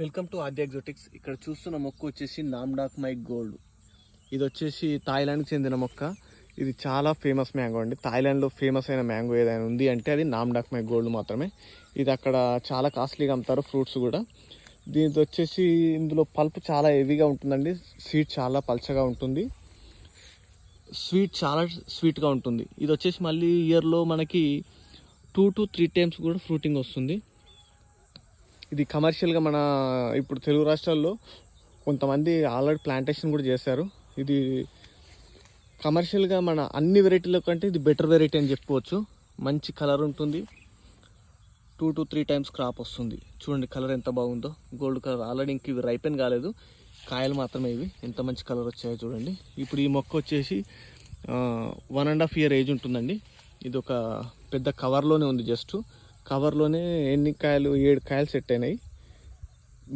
Welcome to ఆద్య ఎగ్జోటిక్స్. ఇక్కడ చూస్తున్న మొక్క వచ్చేసి నామ్డాక్ మై గోల్డ్. ఇది వచ్చేసి థాయిలాండ్కి చెందిన మొక్క. ఇది చాలా ఫేమస్ మ్యాంగో అండి. థాయిలాండ్లో ఫేమస్ అయిన మ్యాంగో ఏదైనా ఉంది అంటే అది నామ్డాక్ మై గోల్డ్ మాత్రమే. ఇది అక్కడ చాలా కాస్ట్లీగా అమ్ముతారు ఫ్రూట్స్ కూడా. దీంతో వచ్చేసి ఇందులో పల్ప్ చాలా హెవీగా ఉంటుందండి. సీడ్ చాలా పల్చగా ఉంటుంది. స్వీట్ చాలా స్వీట్గా ఉంటుంది. ఇది వచ్చేసి మళ్ళీ ఇయర్లో మనకి 2 to 3 టైమ్స్ కూడా ఫ్రూటింగ్ వస్తుంది. ఇది కమర్షియల్గా మన ఇప్పుడు తెలుగు రాష్ట్రాల్లో కొంతమంది ఆల్రెడీ ప్లాంటేషన్ కూడా చేశారు. ఇది కమర్షియల్గా మన అన్ని వెరైటీల కంటే ఇది బెటర్ వెరైటీ అని చెప్పుకోవచ్చు. మంచి కలర్ ఉంటుంది. 2 to 3 టైమ్స్ క్రాప్ వస్తుంది. చూడండి కలర్ ఎంత బాగుందో, గోల్డ్ కలర్. ఆల్రెడీ ఇంక ఇవి రైపెన్ కాలేదు, కాయలు మాత్రమే ఇవి. ఎంత మంచి కలర్ వచ్చాయో చూడండి. ఇప్పుడు ఈ మొక్క వచ్చేసి 1.5 year ఏజ్ ఉంటుందండి. ఇది ఒక పెద్ద కవర్లోనే ఉంది. జస్ట్ కవర్లోనే 7 కాయలు సెట్ అయినాయి.